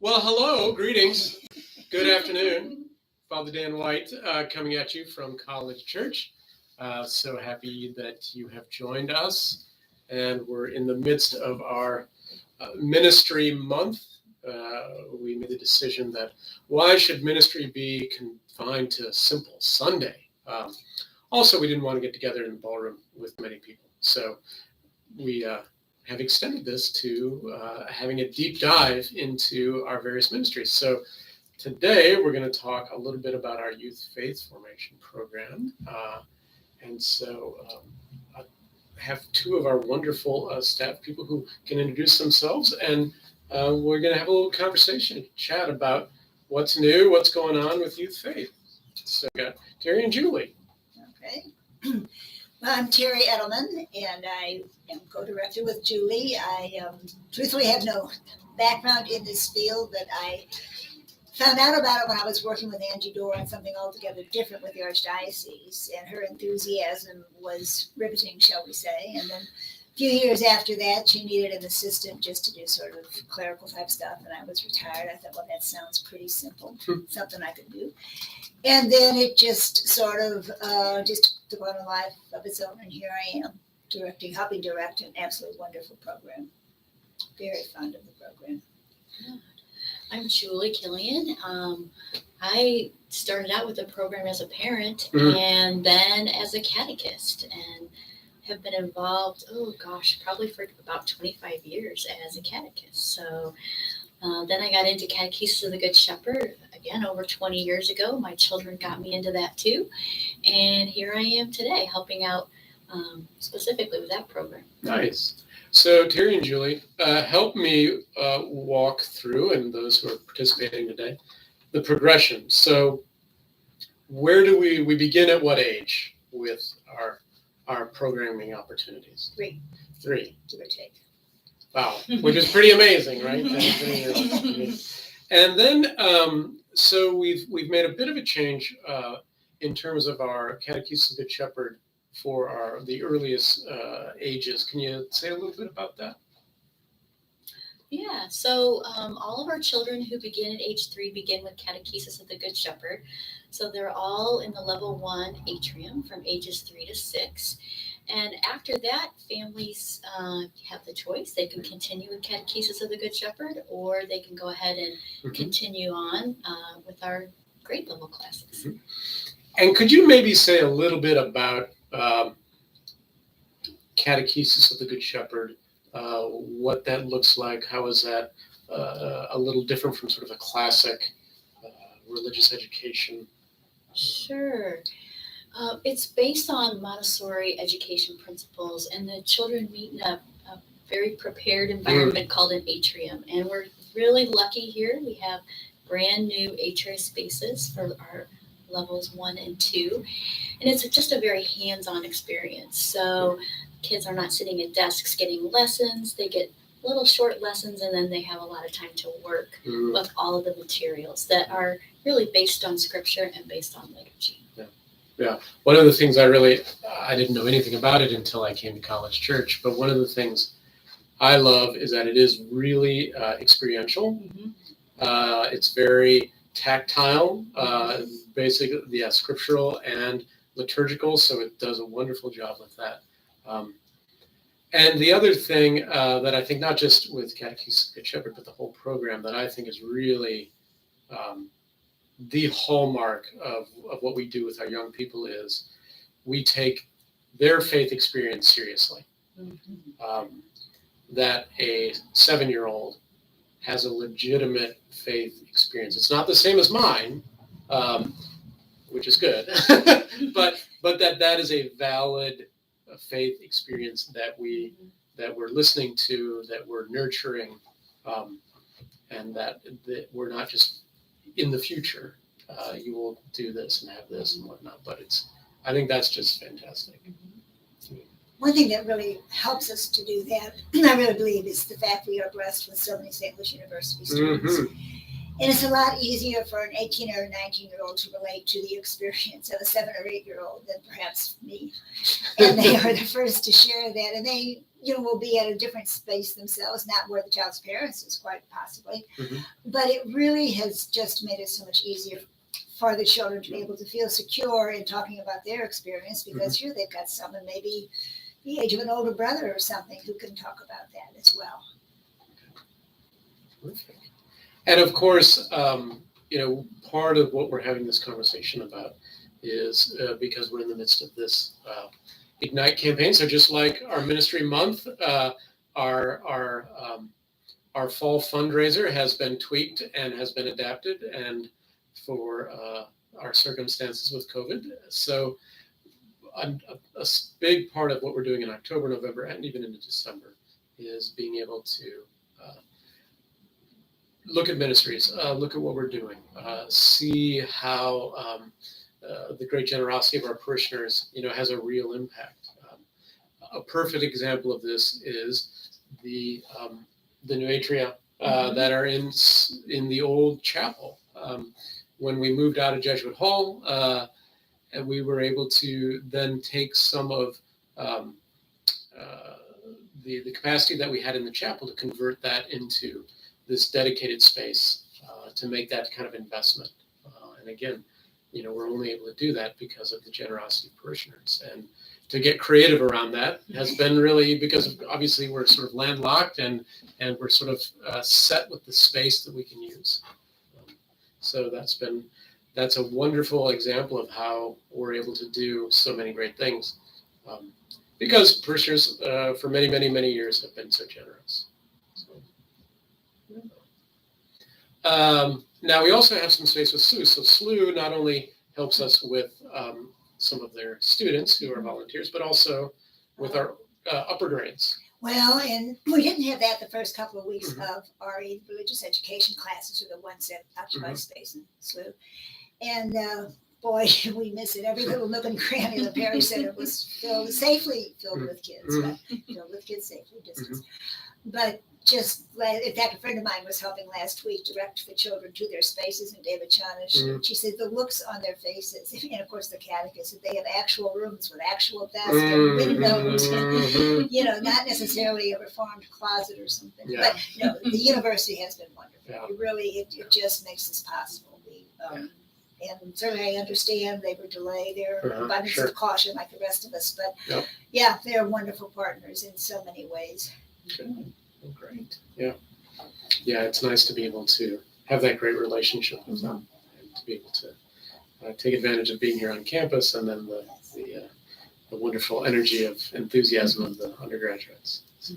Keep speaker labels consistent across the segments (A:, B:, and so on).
A: Well, hello, greetings. Good afternoon. Father Dan White coming at you from College Church. So happy that you have joined us. And we're in the midst of our ministry month. We made the decision that why should ministry be confined to a simple Sunday? Also, we didn't want to get together in the ballroom with many people. So we have extended this to having a deep dive into our various ministries. So today we're going to talk a little bit about our youth faith formation program. And so I have two of our wonderful staff people who can introduce themselves, and we're going to have a little conversation, chat about what's new, what's going on with youth faith. So we got Terry and Julie.
B: Okay. Well, I'm Terry Edelman, and I am co-director with Julie. I truthfully have no background in this field, but I found out about it when I was working with Angie Dorr on something altogether different with the Archdiocese, and her enthusiasm was riveting, shall we say. And then a few years after that, she needed an assistant just to do sort of clerical type stuff, and I was retired. I thought, well, that sounds pretty simple, something I could do. And then it just sort of just took on a life of its own, and here I am helping direct an absolutely wonderful program. Very fond of the program.
C: I'm Julie Killian. I started out with the program as a parent and then as a catechist, and have been involved, probably for about 25 years as a catechist. So then I got into Catechism of the Good Shepherd, again, over 20 years ago. My children got me into that too. And here I am today, helping out specifically with that program.
A: Nice. So Terry and Julie, help me walk through, and those who are participating today, the progression. So where do we begin at what age with our programming opportunities? Three.
B: Give or take.
A: Wow, which is pretty amazing, right? And then, so we've made a bit of a change in terms of our Catechism of the Good Shepherd for the earliest ages. Can you say a little bit about that?
C: Yeah, so all of our children who begin at age 3 begin with Catechism of the Good Shepherd. So they're all in the level 1 atrium from ages 3 to 6. And after that, families have the choice. They can continue with Catechism of the Good Shepherd, or they can go ahead and continue on with our grade level classes.
A: And could you maybe say a little bit about Catechism of the Good Shepherd, what that looks like? How is that a little different from sort of a classic religious education?
C: Sure. It's based on Montessori education principles, and the children meet in a very prepared environment called an atrium. And we're really lucky here. We have brand new atrium spaces for our levels 1 and 2. And it's just a very hands-on experience. So kids are not sitting at desks getting lessons. They get little short lessons, and then they have a lot of time to work with all of the materials that are really based on scripture and based on liturgy.
A: Yeah, one of the things I didn't know anything about it until I came to College Church, but one of the things I love is that it is really experiential. It's very tactile, basically, scriptural and liturgical, so it does a wonderful job with that. And the other thing that I think, not just with Catechism of the Good Shepherd, but the whole program, that I think is really the hallmark of what we do with our young people is we take their faith experience seriously. That a 7-year-old has a legitimate faith experience. It's not the same as mine, which is good, but that is a valid faith experience that we're listening to, that we're nurturing, and that we're not just in the future, you will do this and have this and whatnot. But I think that's just fantastic.
B: One thing that really helps us to do that, I really believe, is the fact we are blessed with so many St. Louis University students. And it's a lot easier for an 18 or 19-year-old to relate to the experience of a 7 or 8-year-old than perhaps me. And they are the first to share that. And they will be at a different space themselves, not where the child's parents is quite possibly.
A: Mhm.
B: But it really has just made it so much easier for the children to be able to feel secure in talking about their experience, because here they've got someone maybe the age of an older brother or something who can talk about that as well.
A: Terrific. And of course, part of what we're having this conversation about is because we're in the midst of this Ignite campaign. So just like our ministry month, our fall fundraiser has been tweaked and has been adapted, and for our circumstances with COVID. So a big part of what we're doing in October, November, and even into December is being able to look at ministries, look at what we're doing, see how the great generosity of our parishioners, has a real impact. A perfect example of this is the new atria that are in the old chapel. When we moved out of Jesuit Hall, and we were able to then take some of the capacity that we had in the chapel to convert that into this dedicated space to make that kind of investment. And again, we're only able to do that because of the generosity of parishioners. And to get creative around that has been really because obviously we're sort of landlocked and we're sort of set with the space that we can use. So that's a wonderful example of how we're able to do so many great things. Because parishioners for many, many, many years have been so generous. Now we also have some space with SLU. So SLU not only helps us with some of their students who are volunteers, but also with our upper grades.
B: Well, and we didn't have that the first couple of weeks of our religious education classes, are the ones that occupy space in SLU. And boy, we miss it. Every little nook and cranny of the parish center was safely filled with kids, but filled with kids safely distanced. But just, in fact, a friend of mine was helping last week direct the children to their spaces in David Chanish. She said the looks on their faces, and of course the catechism, they have actual rooms with actual desks and windows, and, not necessarily a reformed closet or something.
A: Yeah.
B: But the university has been wonderful.
A: Yeah.
B: It really, it just makes this possible. And certainly I understand they were delayed. They're abundance of caution like the rest of us. But yeah, they're wonderful partners in so many ways.
A: Good. Oh, great. Yeah. Yeah, it's nice to be able to have that great relationship with them and to be able to take advantage of being here on campus and then the wonderful energy of enthusiasm of the undergraduates. So.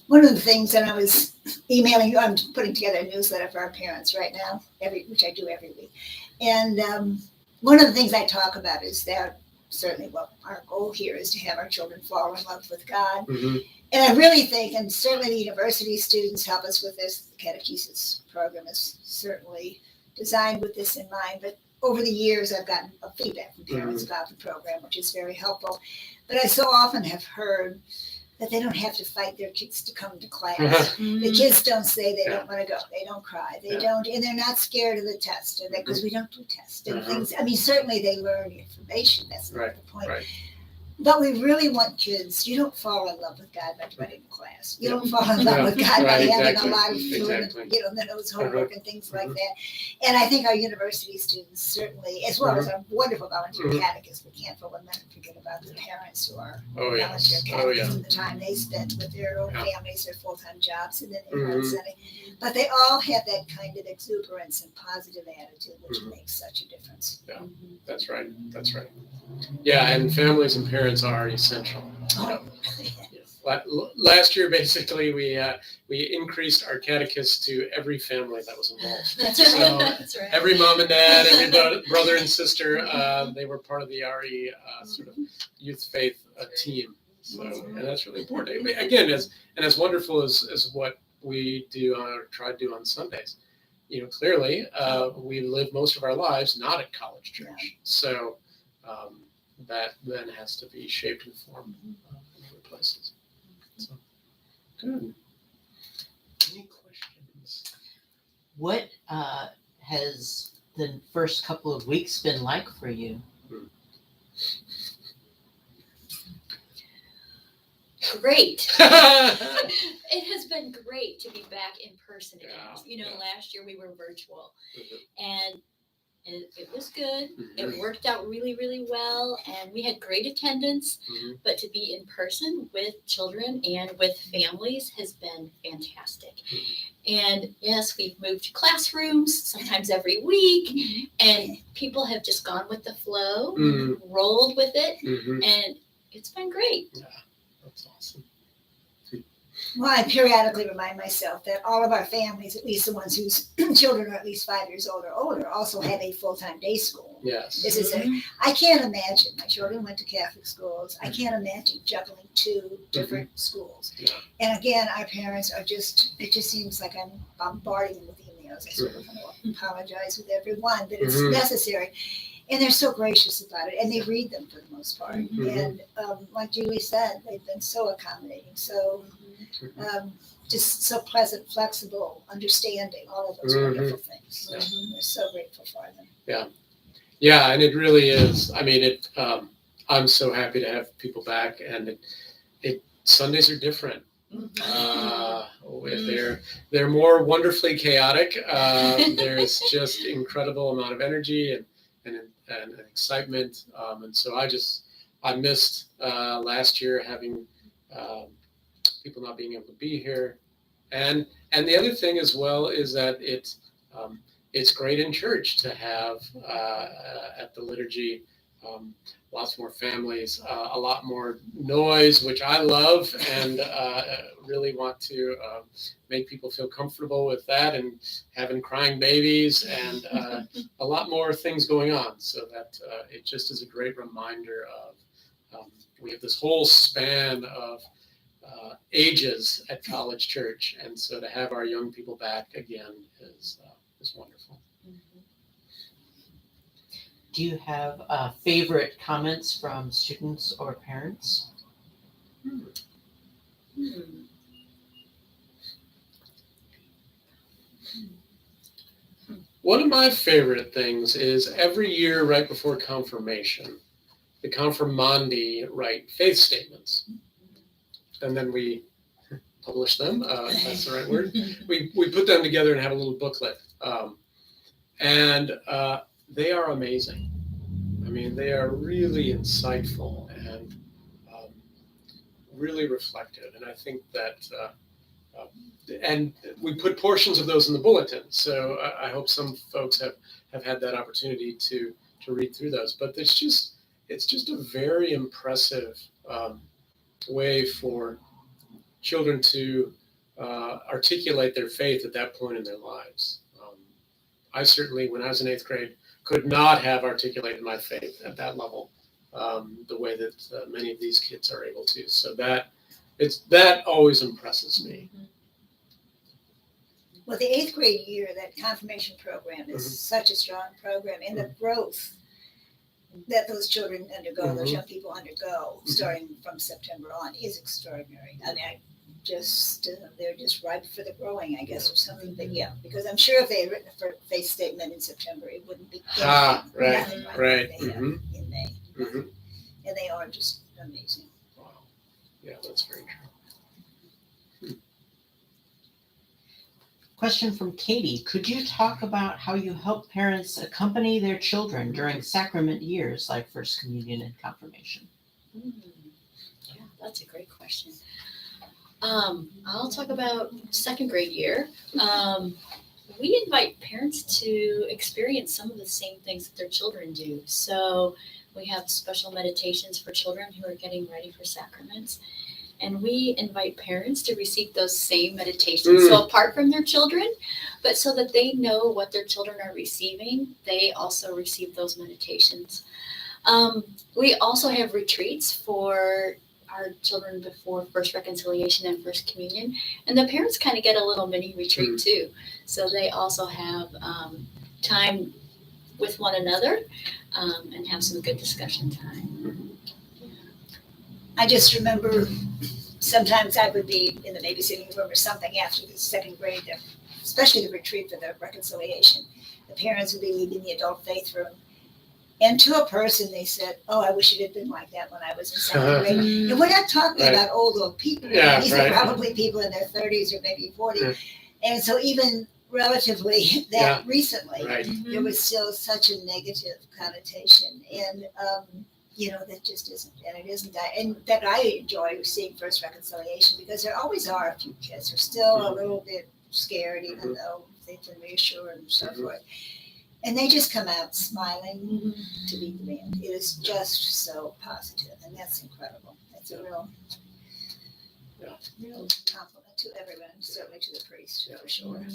B: One of the things that I was emailing you, I'm putting together a newsletter for our parents right now, which I do every week. And one of the things I talk about is that certainly our goal here is to have our children fall in love with God. And I really think, and certainly the university students help us with this, the Catechism program is certainly designed with this in mind. But over the years, I've gotten feedback from parents about the program, which is very helpful. But I so often have heard that they don't have to fight their kids to come to class. The kids don't say they don't want to go. They don't cry. They don't, and they're not scared of the test, because we don't do tests and things. I mean, certainly they learn information. That's not the point. Right. But we really want kids. You don't fall in love with God by dreading class. You don't fall in love with God by having a lot of fluent, the nose homework and things like that. And I think our university students certainly, as well as our wonderful volunteer catechists, we can't for one minute forget about the parents who are volunteer catechists and the time they spend with their own families, their full-time jobs, and then in setting. But they all have that kind of exuberance and positive attitude, which makes such a difference.
A: Yeah, that's right. That's right. Yeah, and families and parents are essential. Last year, basically, we increased our catechists to every family that was involved.
C: That's right.
A: So
C: that's right.
A: Every mom and dad, every brother and sister, they were part of the RE sort of youth faith team. So, and that's really important. Again, as wonderful as what we do or try to do on Sundays, clearly we live most of our lives not at college church. So that then has to be shaped and formed in other places. So, good. Any questions?
D: What has the first couple of weeks been like for you?
C: great. It has been great to be back in person again.
A: Yeah,
C: Last year we were virtual,
A: Mhm.
C: and it was good.
A: Mhm.
C: It worked out really, really well, and we had great attendance.
A: Mhm.
C: But to be in person with children and with families has been fantastic. And yes, we've moved classrooms sometimes every week, and people have just gone with the flow,
A: Mhm.
C: rolled with it,
A: Mhm.
C: and it's been great.
A: Yeah, that's awesome.
B: Well, I periodically remind myself that all of our families, at least the ones whose children are at least 5 years old or older, also have a full-time day school.
A: Yes.
B: This is I can't imagine. My children went to Catholic schools. I can't imagine juggling two different schools.
A: Yeah.
B: And again, our parents are it just seems like I'm bombarding them with emails. I sort of want to apologize with everyone, but it's necessary. And they're so gracious about it, and they read them for the most part. And like Julie said, they've been so accommodating, so just so pleasant, flexible, understanding, all of those wonderful things.
A: Yeah.
B: We're so grateful for them.
A: Yeah, and it really is. I mean, I'm so happy to have people back, and Sundays are different. They're more wonderfully chaotic. There's just incredible amount of energy and excitement, and so I missed last year having people not being able to be here, and the other thing as well is that it's great in church to have at the liturgy. Lots more families, a lot more noise, which I love, and really want to make people feel comfortable with that, and having crying babies, and a lot more things going on, so that it just is a great reminder of we have this whole span of ages at College Church, and so to have our young people back again is wonderful.
D: Do you have favorite comments from students or parents?
A: One of my favorite things is every year right before confirmation, the confirmandi write faith statements. And then we publish them, if that's the right word. We put them together and have a little booklet. And they are amazing. I mean, they are really insightful and really reflective. And I think that, and we put portions of those in the bulletin. So I hope some folks have had that opportunity to read through those. But it's just a very impressive way for children to articulate their faith at that point in their lives. I certainly, when I was in 8th grade, could not have articulated my faith at that level the way that many of these kids are able to. So that always impresses me.
B: Well, the 8th grade year, that confirmation program is such a strong program, and the growth that those children undergo, those young people undergo, starting from September on, is extraordinary. I mean, they're just ripe for the growing, I guess, or something. But yeah, because I'm sure if they had written a faith statement in September, it wouldn't be nothing like
A: right.
B: what they have in May. And they are just amazing.
A: Wow. Yeah, that's very true.
D: Question from Katie. Could you talk about how you help parents accompany their children during sacrament years like First Communion and Confirmation?
C: Yeah, that's a great question. I'll talk about 2nd grade year. We invite parents to experience some of the same things that their children do. So we have special meditations for children who are getting ready for sacraments. And we invite parents to receive those same meditations. So apart from their children, but so that they know what their children are receiving, they also receive those meditations. We also have retreats for our children before First Reconciliation and First Communion. And the parents kind of get a little mini retreat too. So they also have time with one another and have some good discussion time.
B: I just remember sometimes I would be in the babysitting room or something after the 2nd grade, especially the retreat for the reconciliation. The parents would be leaving the adult faith room, And to a person, they said, "Oh, I wish it had been like that when I was in second grade." And we're not talking
A: Right.
B: about old people.
A: Yeah,
B: These
A: right.
B: are probably people in their 30s or maybe 40.
A: Yeah.
B: And so even relatively that recently,
A: Right.
B: there was still such a negative connotation. And, that just isn't, and it isn't that. And that I enjoy seeing First Reconciliation because there always are a few kids who are still a little bit scared, even though they've been reassured and so forth. And they just come out smiling to be the band. It is just so positive, and that's incredible. That's a real compliment to everyone, certainly to the priest, for sure.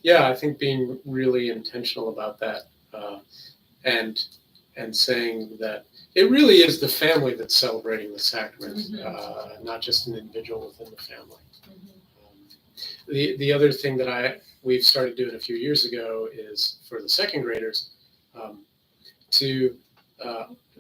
A: Yeah, I think being really intentional about that, and saying that it really is the family that's celebrating the sacrament, not just an individual within the family. The other thing that we've started doing a few years ago is for the second graders,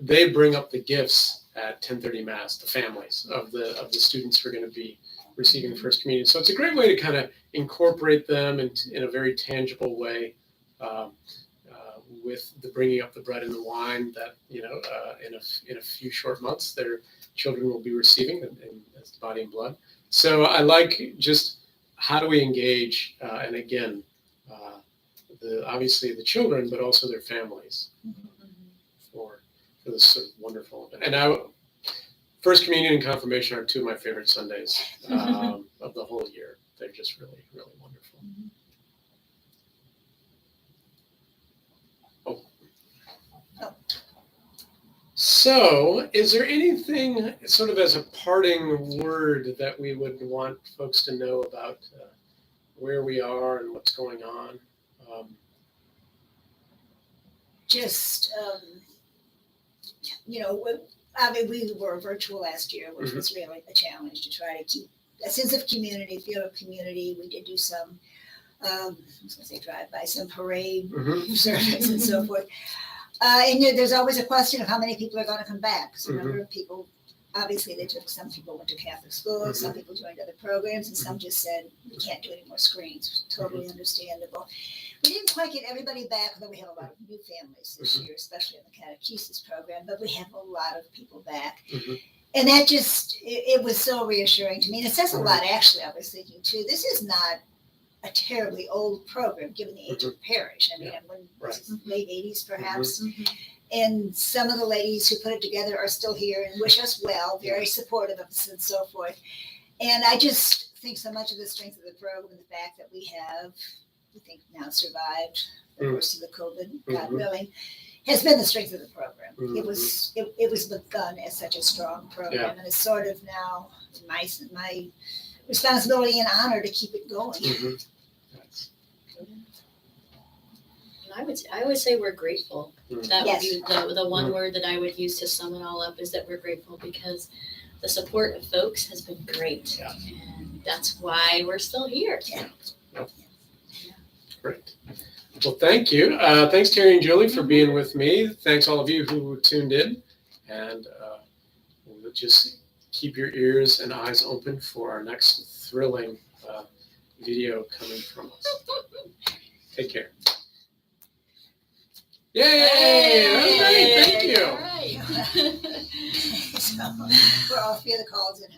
A: they bring up the gifts at 10:30 Mass, the families of the students who are going to be receiving the First Communion. So it's a great way to kind of incorporate them in a very tangible way, with the bringing up the bread and the wine that in a few short months their children will be receiving as the body and blood. So I like just how do we engage, and again, obviously the children, but also their families for this sort of wonderful event. And First Communion and Confirmation are two of my favorite Sundays of the whole year. They're just really, really wonderful. So, is there anything sort of as a parting word that we would want folks to know about where we are and what's going on?
B: I mean, we were virtual last year, which was really a challenge to try to keep a sense of community, feel of community. We did do some, I was going to say drive-by, some parade service and so forth. And there's always a question of how many people are going to come back. Because a number of people, obviously, some people went to Catholic school, some people joined other programs, and some just said, we can't do any more screens. Totally understandable. We didn't quite get everybody back, although we have a lot of new families this year, especially in the Catechism program, but we have a lot of people back. And that just, it was so reassuring to me. And it says a lot, actually, I was thinking, too. This is not a terribly old program, given the age of the parish. I mean, late 80s, perhaps. And some of the ladies who put it together are still here and wish us well, very supportive of us and so forth. And I just think so much of the strength of the program and the fact that we think now survived the worst of the COVID, God willing, has been the strength of the program. It was begun as such a strong program, and it's sort of now my responsibility and honor to keep it going.
C: And I would say we're grateful. That would be the one word that I would use to sum it all up, is that we're grateful because the support of folks has been great, and that's why we're still here.
A: Great. Well, thank you. Thanks, Terry and Julie, for being with me. Thanks all of you who tuned in, and we'll just keep your ears and eyes open for our next thrilling video coming from us. Take care. Yay! That was great. Thank you.
C: All right.
B: So we're all three of the calls in.